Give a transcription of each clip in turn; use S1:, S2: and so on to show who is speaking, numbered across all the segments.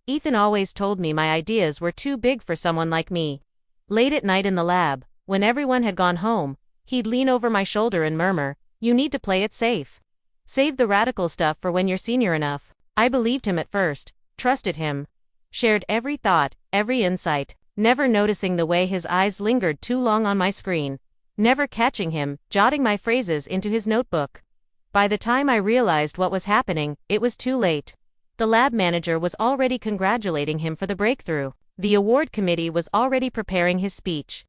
S1: Ethan always told me my ideas were too big for someone like me. Late at night in the lab, when everyone had gone home, he'd lean over my shoulder and murmur, "You need to play it safe. Save the radical stuff for when you're senior enough." I believed him at first, trusted him, shared every thought, every insight, never noticing the way his eyes lingered too long on my screen, never catching him, jotting my phrases into his notebook. By the time I realized what was happening, it was too late. The lab manager was already congratulating him for the breakthrough. The award committee was already preparing his speech.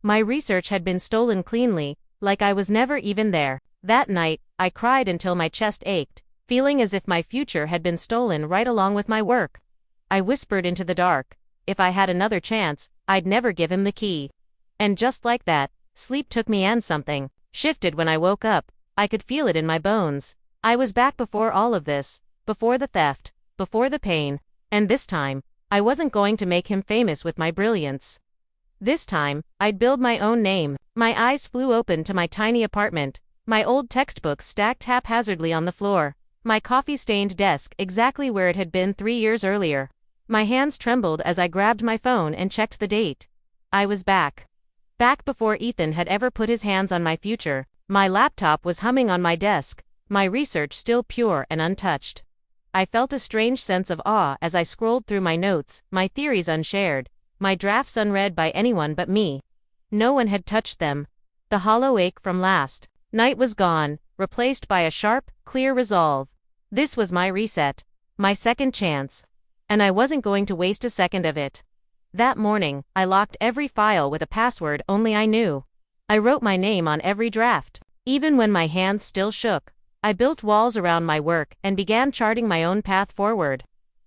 S1: My research had been stolen cleanly, like I was never even there. That night, I cried until my chest ached, feeling as if my future had been stolen right along with my work. I whispered into the dark, if I had another chance, I'd never give him the key. And just like that, sleep took me and something shifted when I woke up. I could feel it in my bones. I was back before all of this, before the theft, before the pain, and this time, I wasn't going to make him famous with my brilliance. This time, I'd build my own name. My eyes flew open to my tiny apartment, my old textbooks stacked haphazardly on the floor, my coffee-stained desk exactly where it had been 3 years earlier. My hands trembled as I grabbed my phone and checked the date. I was back. Back before Ethan had ever put his hands on my future. My laptop was humming on my desk, my research still pure and untouched. I felt a strange sense of awe as I scrolled through my notes, my theories unshared, my drafts unread by anyone but me. No one had touched them. The hollow ache from last night was gone, replaced by a sharp, clear resolve. This was my reset, my second chance. And I wasn't going to waste a second of it. That morning, I locked every file with a password only I knew. I wrote my name on every draft. Even when my hands still shook, I built walls around my work and began charting my own path forward.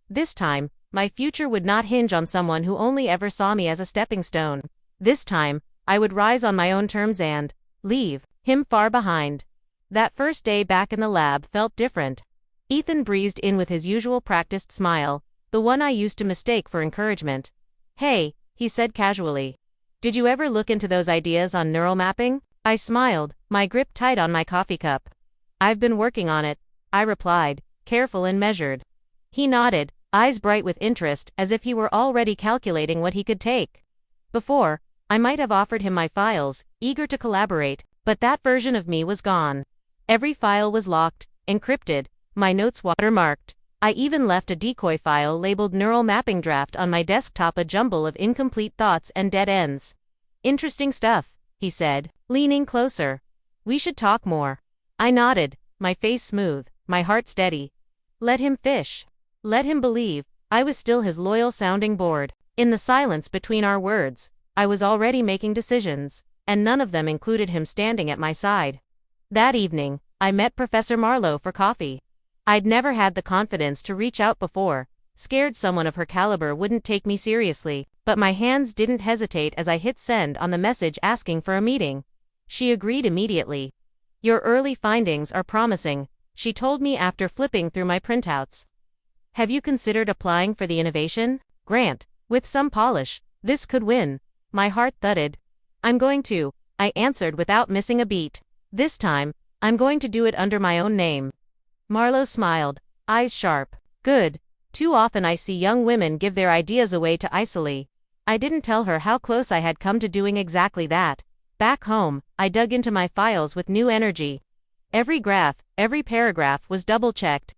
S1: This time, my future would not hinge on someone who only ever saw me as a stepping stone. This time, I would rise on my own terms and leave him far behind. That first day back in the lab felt different. Ethan breezed in with his usual practiced smile, the one I used to mistake for encouragement. "Hey," he said casually. "Did you ever look into those ideas on neural mapping?" I smiled, my grip tight on my coffee cup. "I've been working on it," I replied, careful and measured. He nodded, eyes bright with interest, as if he were already calculating what he could take. Before, I might have offered him my files, eager to collaborate, but that version of me was gone. Every file was locked, encrypted, my notes watermarked. I even left a decoy file labeled neural mapping draft on my desktop, a jumble of incomplete thoughts and dead ends. "Interesting stuff," he said, leaning closer. "We should talk more." I nodded, my face smooth, my heart steady. Let him fish. Let him believe I was still his loyal sounding board. In the silence between our words, I was already making decisions, and none of them included him standing at my side. That evening, I met Professor Marlowe for coffee. I'd never had the confidence to reach out before, scared someone of her caliber wouldn't take me seriously, but my hands didn't hesitate as I hit send on the message asking for a meeting. She agreed immediately. "Your early findings are promising," she told me after flipping through my printouts. "Have you considered applying for the innovation grant? With some polish, this could win." My heart thudded. "I'm going to," I answered without missing a beat. "This time, I'm going to do it under my own name." Marlowe smiled, eyes sharp. "Good. Too often I see young women give their ideas away too easily." I didn't tell her how close I had come to doing exactly that. Back home, I dug into my files with new energy. Every graph, every paragraph was double-checked.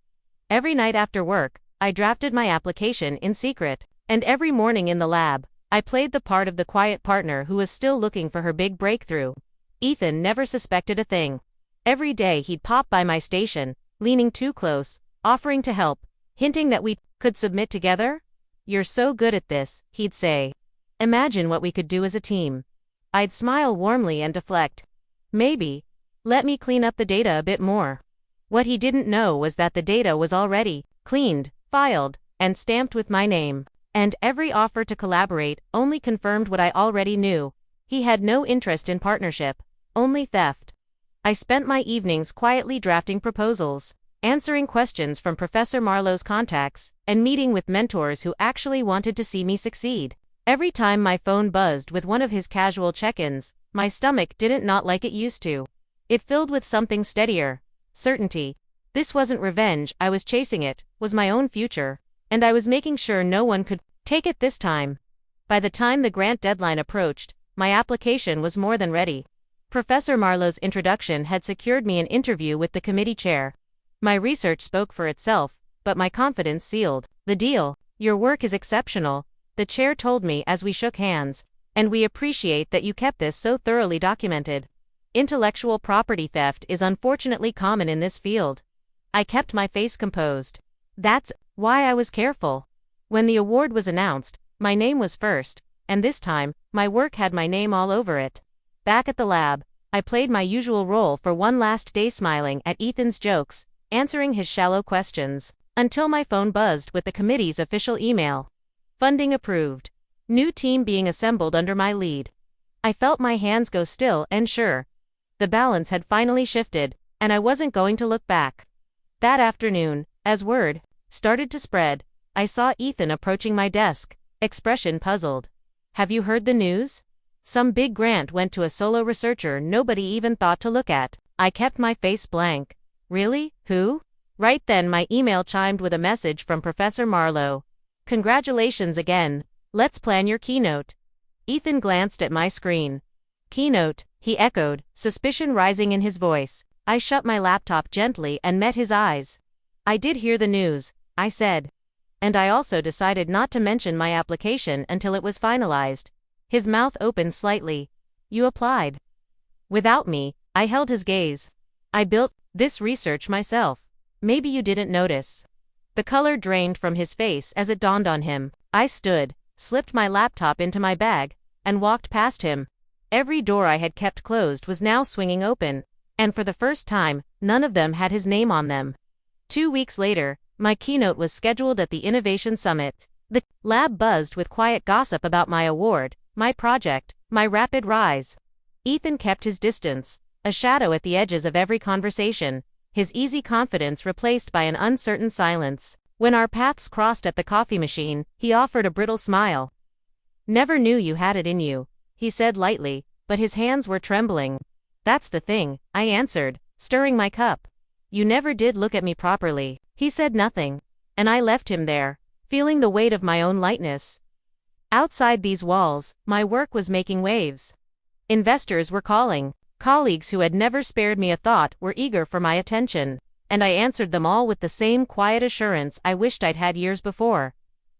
S1: Every night after work, I drafted my application in secret. And every morning in the lab, I played the part of the quiet partner who was still looking for her big breakthrough. Ethan never suspected a thing. Every day he'd pop by my station, leaning too close, offering to help, hinting that we could submit together. "You're so good at this," he'd say. "Imagine what we could do as a team." I'd smile warmly and deflect. "Maybe. Let me clean up the data a bit more." What he didn't know was that the data was already cleaned, filed, and stamped with my name. And every offer to collaborate only confirmed what I already knew. He had no interest in partnership, only theft. I spent my evenings quietly drafting proposals, answering questions from Professor Marlowe's contacts, and meeting with mentors who actually wanted to see me succeed. Every time my phone buzzed with one of his casual check-ins, my stomach didn't knot like it used to. It filled with something steadier. Certainty. This wasn't revenge, I was chasing it, was my own future. And I was making sure no one could take it this time. By the time the grant deadline approached, my application was more than ready. Professor Marlowe's introduction had secured me an interview with the committee chair. My research spoke for itself, but my confidence sealed the deal. "Your work is exceptional," the chair told me as we shook hands, "and we appreciate that you kept this so thoroughly documented. Intellectual property theft is unfortunately common in this field." I kept my face composed. That's why I was careful. When the award was announced, my name was first, and this time, my work had my name all over it. Back at the lab, I played my usual role for one last day, smiling at Ethan's jokes, answering his shallow questions, until my phone buzzed with the committee's official email. Funding approved. New team being assembled under my lead. I felt my hands go still and sure. The balance had finally shifted, and I wasn't going to look back. That afternoon, as word started to spread, I saw Ethan approaching my desk, expression puzzled. "Have you heard the news? Some big grant went to a solo researcher nobody even thought to look at." I kept my face blank. "Really? Who?" Right then my email chimed with a message from Professor Marlowe. "Congratulations again. Let's plan your keynote." Ethan glanced at my screen. "Keynote," he echoed, suspicion rising in his voice. I shut my laptop gently and met his eyes. "I did hear the news," I said. "And I also decided not to mention my application until it was finalized." His mouth opened slightly. "You applied?" Without me, I held his gaze. "I built this research myself. Maybe you didn't notice." The color drained from his face as it dawned on him. I stood, slipped my laptop into my bag, and walked past him. Every door I had kept closed was now swinging open, and for the first time, none of them had his name on them. 2 weeks later, my keynote was scheduled at the Innovation Summit. The lab buzzed with quiet gossip about my award, my project, my rapid rise. Ethan kept his distance, a shadow at the edges of every conversation, his easy confidence replaced by an uncertain silence. When our paths crossed at the coffee machine, he offered a brittle smile. "Never knew you had it in you," he said lightly, but his hands were trembling. "That's the thing," I answered, stirring my cup. "You never did look at me properly." He said nothing, and I left him there, feeling the weight of my own lightness. Outside these walls, my work was making waves. Investors were calling. Colleagues who had never spared me a thought were eager for my attention, and I answered them all with the same quiet assurance I wished I'd had years before.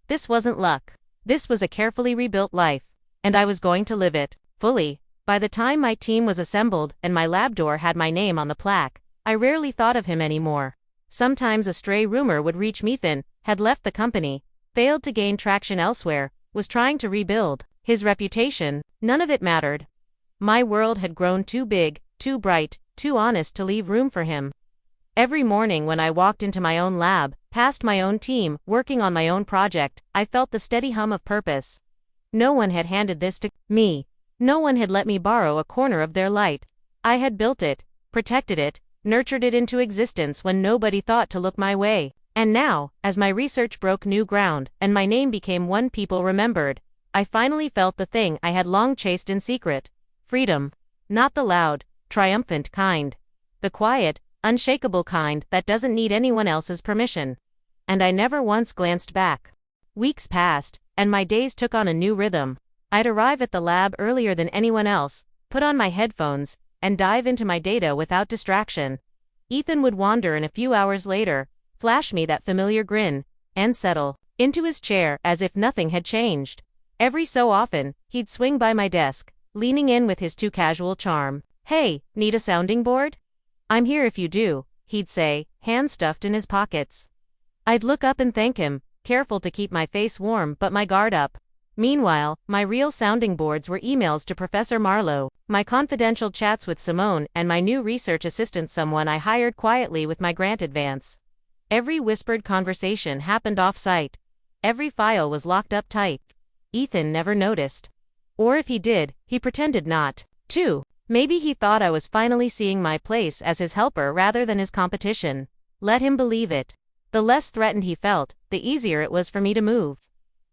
S1: This wasn't luck. This was a carefully rebuilt life, and I was going to live it fully. By the time my team was assembled and my lab door had my name on the plaque, I rarely thought of him anymore. Sometimes a stray rumor would reach me. Ethan had left the company, failed to gain traction elsewhere, was trying to rebuild his reputation. None of it mattered. My world had grown too big, too bright, too honest to leave room for him. Every morning when I walked into my own lab, past my own team, working on my own project, I felt the steady hum of purpose. No one had handed this to me. No one had let me borrow a corner of their light. I had built it, protected it, nurtured it into existence when nobody thought to look my way. And now, as my research broke new ground, and my name became one people remembered, I finally felt the thing I had long chased in secret. Freedom. Not the loud, triumphant kind. The quiet, unshakable kind that doesn't need anyone else's permission. And I never once glanced back. Weeks passed, and my days took on a new rhythm. I'd arrive at the lab earlier than anyone else, put on my headphones, and dive into my data without distraction. Ethan would wander in a few hours later, flash me that familiar grin, and settle into his chair as if nothing had changed. Every so often, he'd swing by my desk, leaning in with his too casual charm. "Hey, need a sounding board? I'm here if you do," he'd say, hands stuffed in his pockets. I'd look up and thank him, careful to keep my face warm but my guard up. Meanwhile, my real sounding boards were emails to Professor Marlowe, my confidential chats with Simone, and my new research assistant, someone I hired quietly with my grant advance. Every whispered conversation happened off-site. Every file was locked up tight. Ethan never noticed. Or if he did, he pretended not to. Maybe he thought I was finally seeing my place as his helper rather than his competition. Let him believe it. The less threatened he felt, the easier it was for me to move.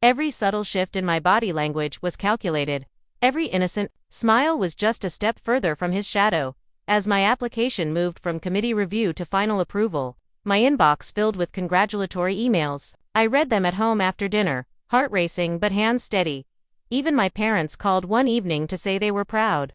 S1: Every subtle shift in my body language was calculated. Every innocent smile was just a step further from his shadow. As my application moved from committee review to final approval, my inbox filled with congratulatory emails. I read them at home after dinner, heart racing but hands steady. Even my parents called one evening to say they were proud.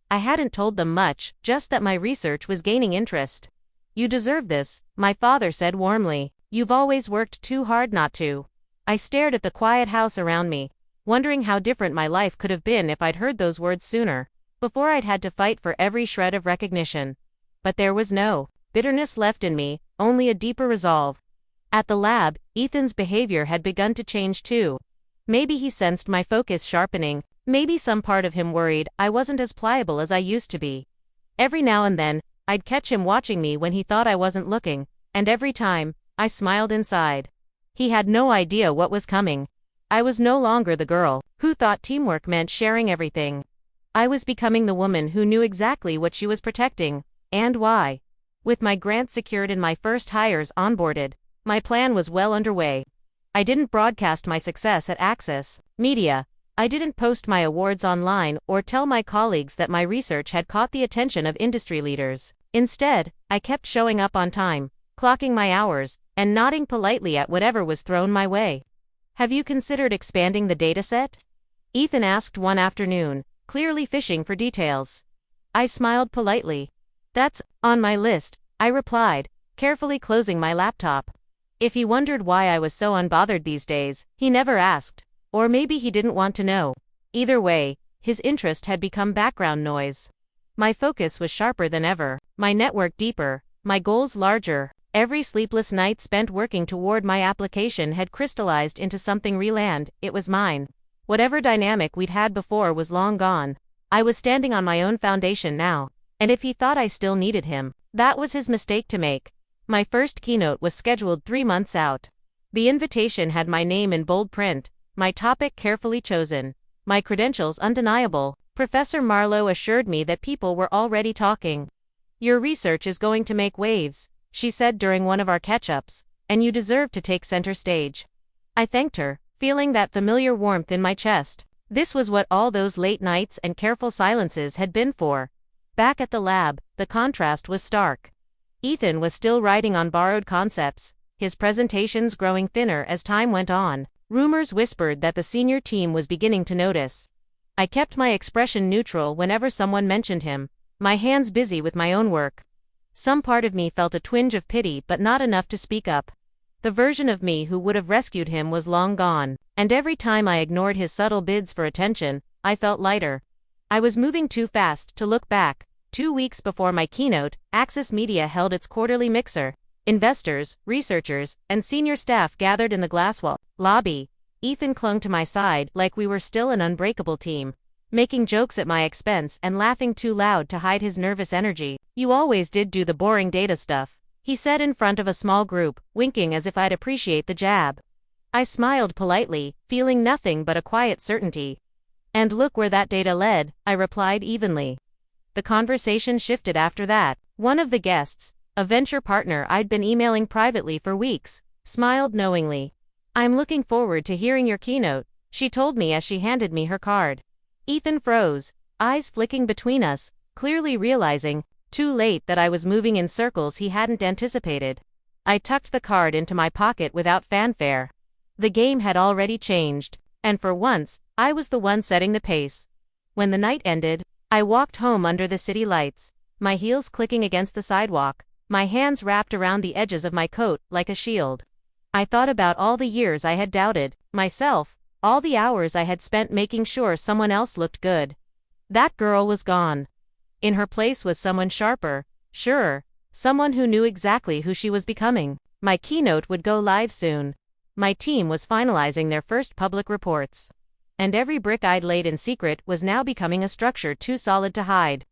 S1: I hadn't told them much, just that my research was gaining interest. You deserve this, my father said warmly. You've always worked too hard not to. I stared at the quiet house around me, wondering how different my life could have been if I'd heard those words sooner, before I'd had to fight for every shred of recognition. But there was no bitterness left in me, only a deeper resolve. At the lab, Ethan's behavior had begun to change too. Maybe he sensed my focus sharpening, maybe some part of him worried I wasn't as pliable as I used to be. Every now and then, I'd catch him watching me when he thought I wasn't looking, and every time, I smiled inside. He had no idea what was coming. I was no longer the girl who thought teamwork meant sharing everything. I was becoming the woman who knew exactly what she was protecting, and why. With my grant secured and my first hires onboarded, my plan was well underway. I didn't broadcast my success at Access Media. I didn't post my awards online or tell my colleagues that my research had caught the attention of industry leaders. Instead, I kept showing up on time, clocking my hours, and nodding politely at whatever was thrown my way. Have you considered expanding the dataset? Ethan asked one afternoon, clearly fishing for details. I smiled politely. That's on my list, I replied, carefully closing my laptop. If he wondered why I was so unbothered these days, he never asked. Or maybe he didn't want to know. Either way, his interest had become background noise. My focus was sharper than ever, my network deeper, my goals larger. Every sleepless night spent working toward my application had crystallized into something real, and it was mine. Whatever dynamic we'd had before was long gone. I was standing on my own foundation now, and if he thought I still needed him, that was his mistake to make. My first keynote was scheduled 3 months out. The invitation had my name in bold print, my topic carefully chosen, my credentials undeniable. Professor Marlowe assured me that people were already talking. Your research is going to make waves, she said during one of our catch-ups, and you deserve to take center stage. I thanked her, feeling that familiar warmth in my chest. This was what all those late nights and careful silences had been for. Back at the lab, the contrast was stark. Ethan was still writing on borrowed concepts, his presentations growing thinner as time went on. Rumors whispered that the senior team was beginning to notice. I kept my expression neutral whenever someone mentioned him, my hands busy with my own work. Some part of me felt a twinge of pity but not enough to speak up. The version of me who would have rescued him was long gone, and every time I ignored his subtle bids for attention, I felt lighter. I was moving too fast to look back. 2 weeks before my keynote, Access Media held its quarterly mixer. Investors, researchers, and senior staff gathered in the glasswall lobby. Ethan clung to my side like we were still an unbreakable team, making jokes at my expense and laughing too loud to hide his nervous energy. You always did do the boring data stuff, he said in front of a small group, winking as if I'd appreciate the jab. I smiled politely, feeling nothing but a quiet certainty. And look where that data led, I replied evenly. The conversation shifted after that. One of the guests, a venture partner I'd been emailing privately for weeks, smiled knowingly. I'm looking forward to hearing your keynote, she told me as she handed me her card. Ethan froze, eyes flicking between us, clearly realizing, too late, that I was moving in circles he hadn't anticipated. I tucked the card into my pocket without fanfare. The game had already changed, and for once, I was the one setting the pace. When the night ended, I walked home under the city lights, my heels clicking against the sidewalk, my hands wrapped around the edges of my coat like a shield. I thought about all the years I had doubted myself, all the hours I had spent making sure someone else looked good. That girl was gone. In her place was someone sharper, surer, someone who knew exactly who she was becoming. My keynote would go live soon. My team was finalizing their first public reports. And every brick I'd laid in secret was now becoming a structure too solid to hide.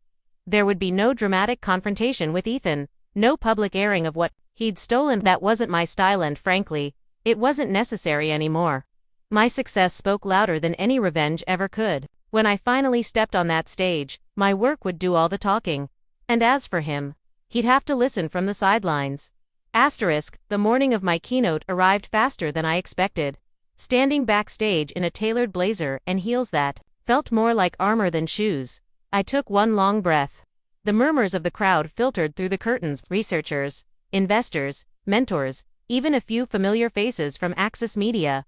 S1: There would be no dramatic confrontation with Ethan, no public airing of what he'd stolen. That wasn't my style, and frankly, it wasn't necessary anymore. My success spoke louder than any revenge ever could. When I finally stepped on that stage, my work would do all the talking. And as for him, he'd have to listen from the sidelines. The morning of my keynote arrived faster than I expected. Standing backstage in a tailored blazer and heels that felt more like armor than shoes, I took one long breath. The murmurs of the crowd filtered through the curtains. Researchers, investors, mentors, even a few familiar faces from Axis Media.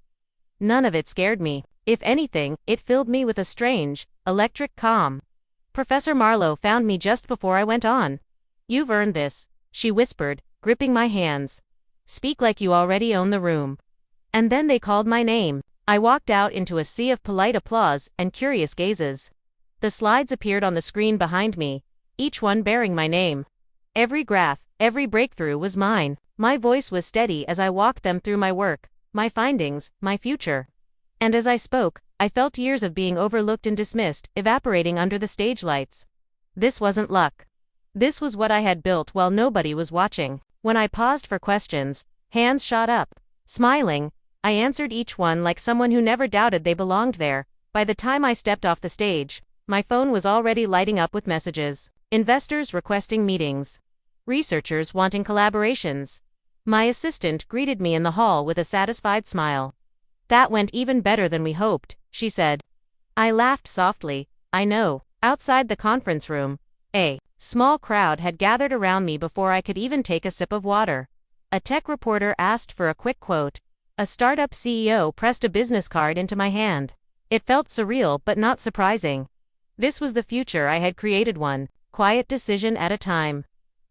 S1: None of it scared me. If anything, it filled me with a strange, electric calm. Professor Marlowe found me just before I went on. "You've earned this," she whispered, gripping my hands. "Speak like you already own the room." And then they called my name. I walked out into a sea of polite applause and curious gazes. The slides appeared on the screen behind me, each one bearing my name. Every graph, every breakthrough was mine. My voice was steady as I walked them through my work, my findings, my future. And as I spoke, I felt years of being overlooked and dismissed evaporating under the stage lights. This wasn't luck. This was what I had built while nobody was watching. When I paused for questions, hands shot up. Smiling, I answered each one like someone who never doubted they belonged there. By the time I stepped off the stage, my phone was already lighting up with messages. Investors requesting meetings. Researchers wanting collaborations. My assistant greeted me in the hall with a satisfied smile. "That went even better than we hoped," she said. I laughed softly. "I know." Outside the conference room, a small crowd had gathered around me before I could even take a sip of water. A tech reporter asked for a quick quote. A startup CEO pressed a business card into my hand. It felt surreal but not surprising. This was the future I had created, one quiet decision at a time.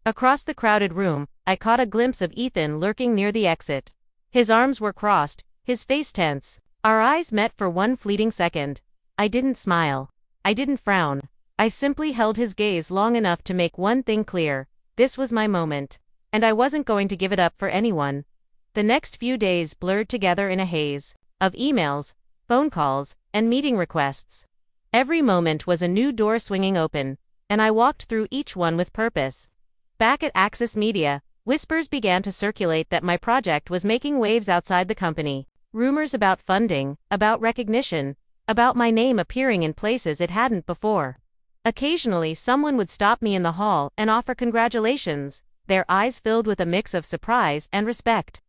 S1: Across the crowded room, I caught a glimpse of Ethan lurking near the exit. His arms were crossed, his face tense. Our eyes met for one fleeting second. I didn't smile. I didn't frown. I simply held his gaze long enough to make one thing clear. This was my moment. And I wasn't going to give it up for anyone. The next few days blurred together in a haze of emails, phone calls, and meeting requests. Every moment was a new door swinging open, and I walked through each one with purpose. Back at Axis Media, whispers began to circulate that my project was making waves outside the company. Rumors about funding, about recognition, about my name appearing in places it hadn't before. Occasionally someone would stop me in the hall and offer congratulations, their eyes filled with a mix of surprise and respect.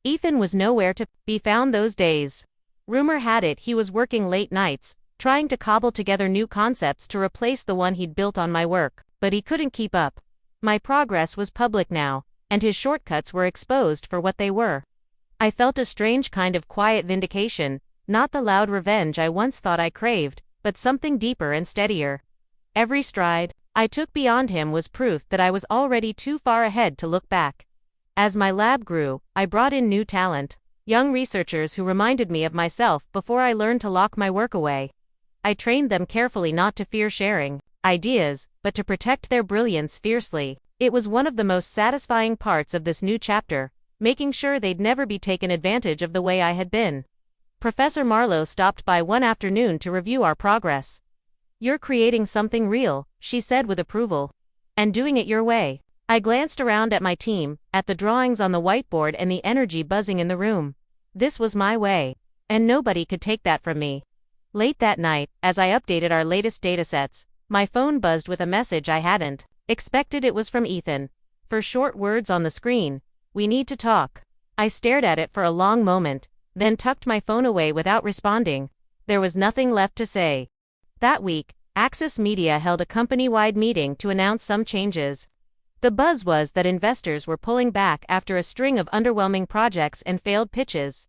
S1: Ethan was nowhere to be found those days. Rumor had it he was working late nights, trying to cobble together new concepts to replace the one he'd built on my work, but he couldn't keep up. My progress was public now, and his shortcuts were exposed for what they were. I felt a strange kind of quiet vindication, not the loud revenge I once thought I craved, but something deeper and steadier. Every stride I took beyond him was proof that I was already too far ahead to look back. As my lab grew, I brought in new talent, young researchers who reminded me of myself before I learned to lock my work away. I trained them carefully not to fear sharing ideas, but to protect their brilliance fiercely. It was one of the most satisfying parts of this new chapter, making sure they'd never be taken advantage of the way I had been. Professor Marlowe stopped by one afternoon to review our progress. "You're creating something real," she said with approval. "And doing it your way." I glanced around at my team, at the drawings on the whiteboard and the energy buzzing in the room. This was my way. And nobody could take that from me. Late that night, as I updated our latest datasets, my phone buzzed with a message I hadn't expected. It was from Ethan. For short words on the screen, "We need to talk." I stared at it for a long moment, then tucked my phone away without responding. There was nothing left to say. That week, Axis Media held a company-wide meeting to announce some changes. The buzz was that investors were pulling back after a string of underwhelming projects and failed pitches.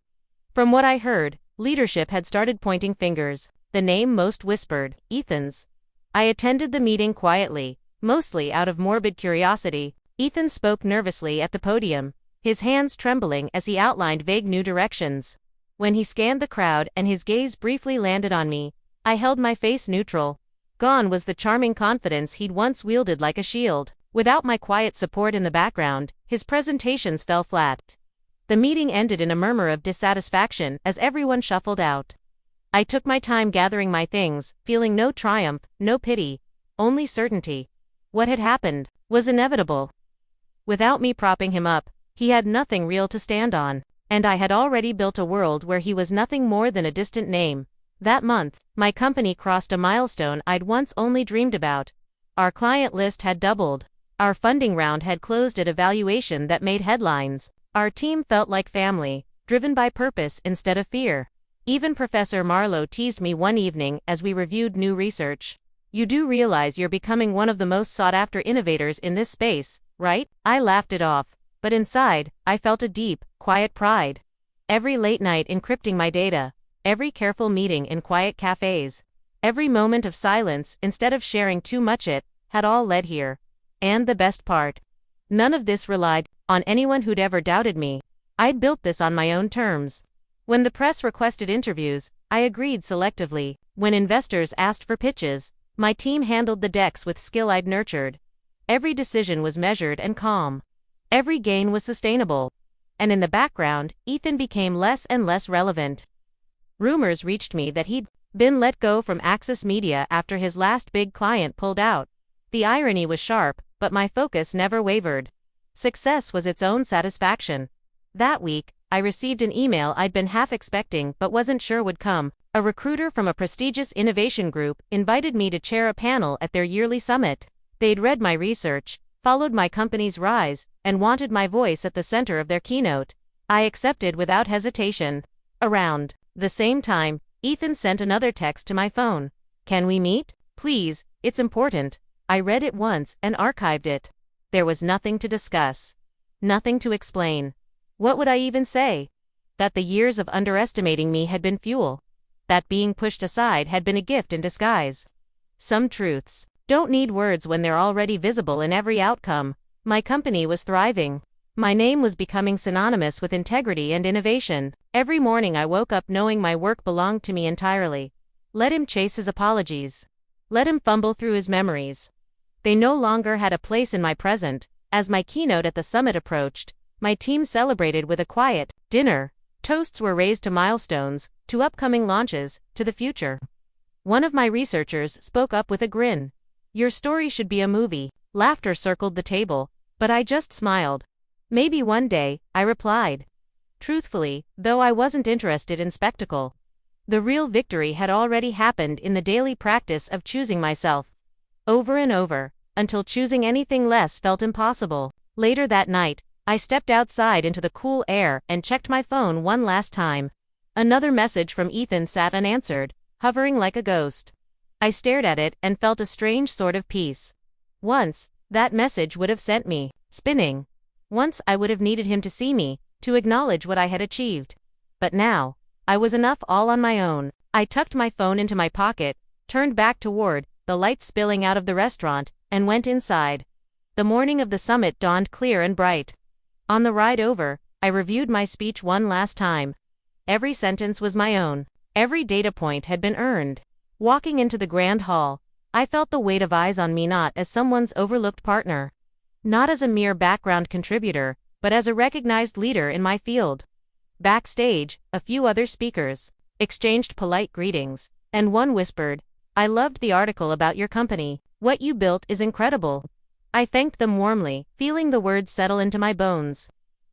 S1: From what I heard, leadership had started pointing fingers, the name most whispered, Ethan's. I attended the meeting quietly, mostly out of morbid curiosity. Ethan spoke nervously at the podium, his hands trembling as he outlined vague new directions. When he scanned the crowd and his gaze briefly landed on me, I held my face neutral. Gone was the charming confidence he'd once wielded like a shield. Without my quiet support in the background, his presentations fell flat. The meeting ended in a murmur of dissatisfaction as everyone shuffled out. I took my time gathering my things, feeling no triumph, no pity, only certainty. What had happened was inevitable. Without me propping him up, he had nothing real to stand on, and I had already built a world where he was nothing more than a distant name. That month, my company crossed a milestone I'd once only dreamed about. Our client list had doubled. Our funding round had closed at a valuation that made headlines. Our team felt like family, driven by purpose instead of fear. Even Professor Marlowe teased me one evening as we reviewed new research. "You do realize you're becoming one of the most sought-after innovators in this space, right?" I laughed it off. But inside, I felt a deep, quiet pride. Every late night encrypting my data, every careful meeting in quiet cafes, every moment of silence instead of sharing too much had all led here. And the best part, none of this relied on anyone who'd ever doubted me. I'd built this on my own terms. When the press requested interviews, I agreed selectively. When investors asked for pitches, my team handled the decks with skill I'd nurtured. Every decision was measured and calm. Every gain was sustainable. And in the background, Ethan became less and less relevant. Rumors reached me that he'd been let go from Access Media after his last big client pulled out. The irony was sharp, but my focus never wavered. Success was its own satisfaction. That week, I received an email I'd been half expecting but wasn't sure would come. A recruiter from a prestigious innovation group invited me to chair a panel at their yearly summit. They'd read my research, followed my company's rise, and wanted my voice at the center of their keynote. I accepted without hesitation. Around the same time, Ethan sent another text to my phone. "Can we meet? Please, it's important." I read it once and archived it. There was nothing to discuss. Nothing to explain. What would I even say? That the years of underestimating me had been fuel. That being pushed aside had been a gift in disguise. Some truths don't need words when they're already visible in every outcome. My company was thriving. My name was becoming synonymous with integrity and innovation. Every morning I woke up knowing my work belonged to me entirely. Let him chase his apologies. Let him fumble through his memories. They no longer had a place in my present. As my keynote at the summit approached, my team celebrated with a quiet dinner. Toasts were raised to milestones, to upcoming launches, to the future. One of my researchers spoke up with a grin. "Your story should be a movie." Laughter circled the table, but I just smiled. "Maybe one day," I replied. Truthfully, though I wasn't interested in spectacle. The real victory had already happened in the daily practice of choosing myself. Over and over, until choosing anything less felt impossible. Later that night, I stepped outside into the cool air and checked my phone one last time. Another message from Ethan sat unanswered, hovering like a ghost. I stared at it and felt a strange sort of peace. Once, that message would have sent me spinning. Once I would have needed him to see me, to acknowledge what I had achieved. But now, I was enough all on my own. I tucked my phone into my pocket, turned back toward the lights spilling out of the restaurant, and went inside. The morning of the summit dawned clear and bright. On the ride over, I reviewed my speech one last time. Every sentence was my own. Every data point had been earned. Walking into the grand hall, I felt the weight of eyes on me, not as someone's overlooked partner. Not as a mere background contributor, but as a recognized leader in my field. Backstage, a few other speakers exchanged polite greetings, and one whispered, "I loved the article about your company. What you built is incredible." I thanked them warmly, feeling the words settle into my bones.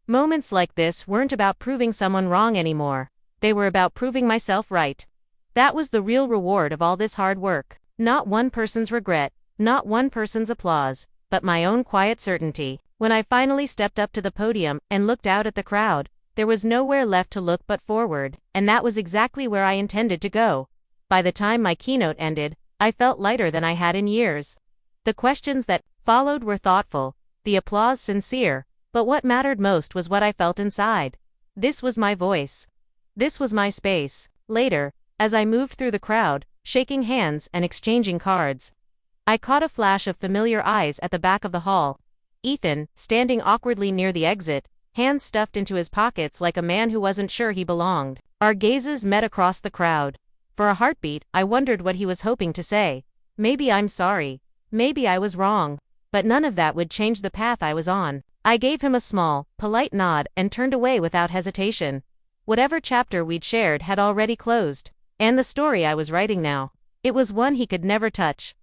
S1: Moments like this weren't about proving someone wrong anymore. They were about proving myself right. That was the real reward of all this hard work. Not one person's regret, not one person's applause, but my own quiet certainty. When I finally stepped up to the podium and looked out at the crowd, there was nowhere left to look but forward, and that was exactly where I intended to go. By the time my keynote ended, I felt lighter than I had in years. The questions that followed were thoughtful, the applause sincere, but what mattered most was what I felt inside. This was my voice. This was my space. Later, as I moved through the crowd, shaking hands and exchanging cards, I caught a flash of familiar eyes at the back of the hall. Ethan, standing awkwardly near the exit, hands stuffed into his pockets like a man who wasn't sure he belonged. Our gazes met across the crowd. For a heartbeat, I wondered what he was hoping to say. Maybe I'm sorry. Maybe I was wrong. But none of that would change the path I was on. I gave him a small, polite nod and turned away without hesitation. Whatever chapter we'd shared had already closed. And the story I was writing now, it was one he could never touch.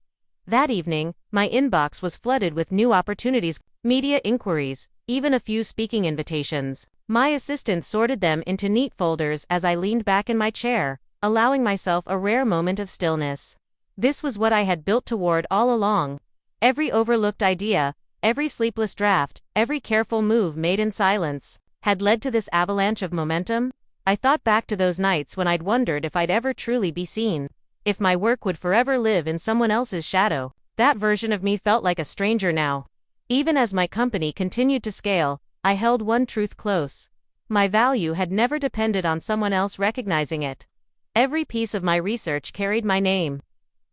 S1: That evening, my inbox was flooded with new opportunities, media inquiries, even a few speaking invitations. My assistant sorted them into neat folders as I leaned back in my chair, allowing myself a rare moment of stillness. This was what I had built toward all along. Every overlooked idea, every sleepless draft, every careful move made in silence, had led to this avalanche of momentum. I thought back to those nights when I'd wondered if I'd ever truly be seen, if my work would forever live in someone else's shadow. That version of me felt like a stranger now. Even as my company continued to scale, I held one truth close. My value had never depended on someone else recognizing it. Every piece of my research carried my name.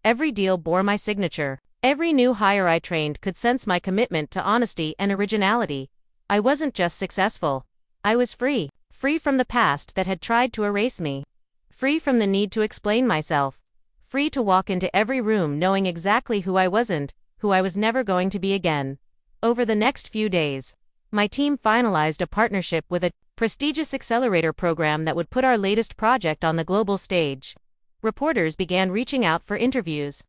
S1: Every deal bore my signature. Every new hire I trained could sense my commitment to honesty and originality. I wasn't just successful. I was free. Free from the past that had tried to erase me. Free from the need to explain myself. Free to walk into every room knowing exactly who I wasn't, who I was never going to be again. Over the next few days, my team finalized a partnership with a prestigious accelerator program that would put our latest project on the global stage. Reporters began reaching out for interviews.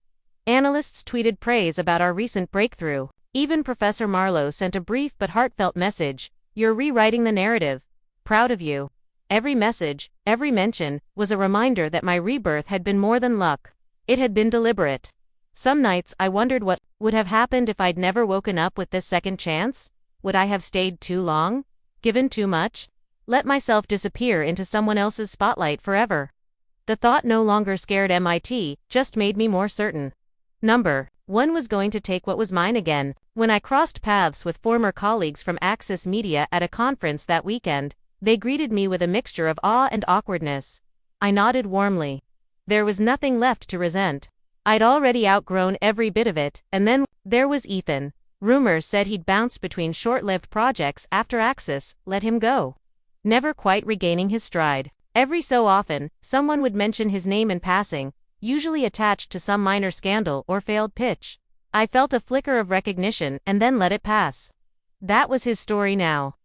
S1: Analysts tweeted praise about our recent breakthrough. Even Professor Marlowe sent a brief but heartfelt message. "You're rewriting the narrative. Proud of you." Every message, every mention, was a reminder that my rebirth had been more than luck. It had been deliberate. Some nights I wondered what would have happened if I'd never woken up with this second chance. Would I have stayed too long? Given too much? Let myself disappear into someone else's spotlight forever? The thought no longer scared MIT, just made me more certain. Number 1 was going to take what was mine again. When I crossed paths with former colleagues from Axis Media at a conference that weekend, they greeted me with a mixture of awe and awkwardness. I nodded warmly. There was nothing left to resent. I'd already outgrown every bit of it, and then there was Ethan. Rumors said he'd bounced between short-lived projects after Axis let him go, never quite regaining his stride. Every so often, someone would mention his name in passing, usually attached to some minor scandal or failed pitch. I felt a flicker of recognition and then let it pass. That was his story now.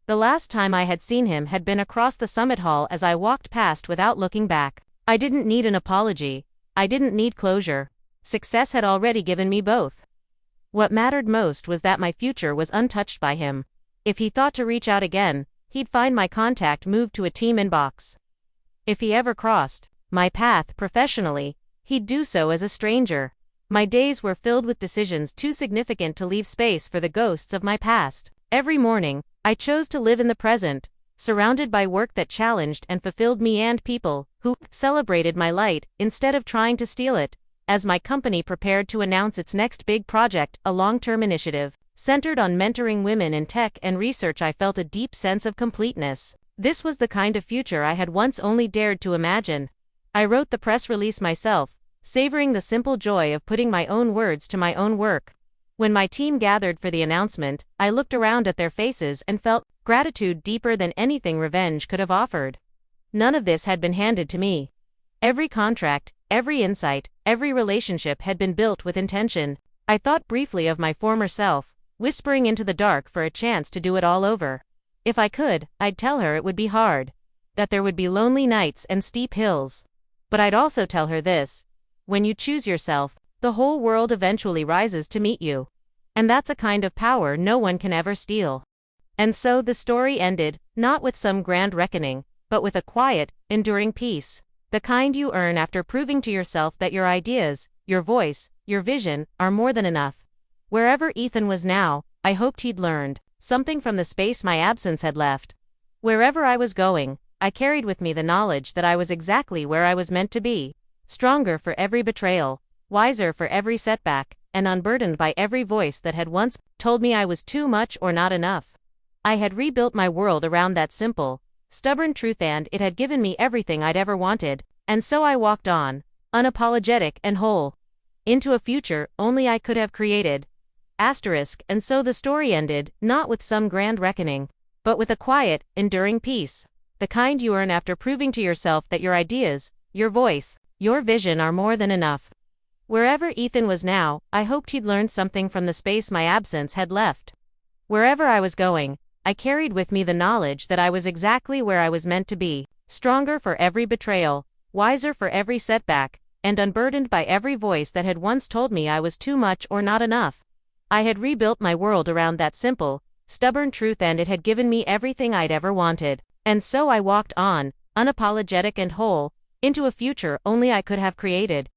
S1: The last time I had seen him had been across the summit hall as I walked past without looking back. I didn't need an apology. I didn't need closure. Success had already given me both. What mattered most was that my future was untouched by him. If he thought to reach out again, he'd find my contact moved to a team inbox. If he ever crossed my path professionally, he'd do so as a stranger. My days were filled with decisions too significant to leave space for the ghosts of my past. Every morning, I chose to live in the present, surrounded by work that challenged and fulfilled me and people who celebrated my light instead of trying to steal it. As my company prepared to announce its next big project, a long-term initiative centered on mentoring women in tech and research, I felt a deep sense of completeness. This was the kind of future I had once only dared to imagine. I wrote the press release myself, savoring the simple joy of putting my own words to my own work. When my team gathered for the announcement, I looked around at their faces and felt gratitude deeper than anything revenge could have offered. None of this had been handed to me. Every contract, every insight, every relationship had been built with intention. I thought briefly of my former self, whispering into the dark for a chance to do it all over. If I could, I'd tell her it would be hard, that there would be lonely nights and steep hills. But I'd also tell her this: when you choose yourself, the whole world eventually rises to meet you. And that's a kind of power no one can ever steal. And so the story ended, not with some grand reckoning, but with a quiet, enduring peace. The kind you earn after proving to yourself that your ideas, your voice, your vision, are more than enough. Wherever Ethan was now, I hoped he'd learned something from the space my absence had left. Wherever I was going, I carried with me the knowledge that I was exactly where I was meant to be. Stronger for every betrayal, wiser for every setback, and unburdened by every voice that had once told me I was too much or not enough. I had rebuilt my world around that simple, stubborn truth, and it had given me everything I'd ever wanted, and so I walked on, unapologetic and whole, into a future only I could have created. And so the story ended, not with some grand reckoning, but with a quiet, enduring peace, the kind you earn after proving to yourself that your ideas, your voice, your vision are more than enough. Wherever Ethan was now, I hoped he'd learned something from the space my absence had left. Wherever I was going, I carried with me the knowledge that I was exactly where I was meant to be, stronger for every betrayal, wiser for every setback, and unburdened by every voice that had once told me I was too much or not enough. I had rebuilt my world around that simple, stubborn truth, and it had given me everything I'd ever wanted. And so I walked on, unapologetic and whole, into a future only I could have created.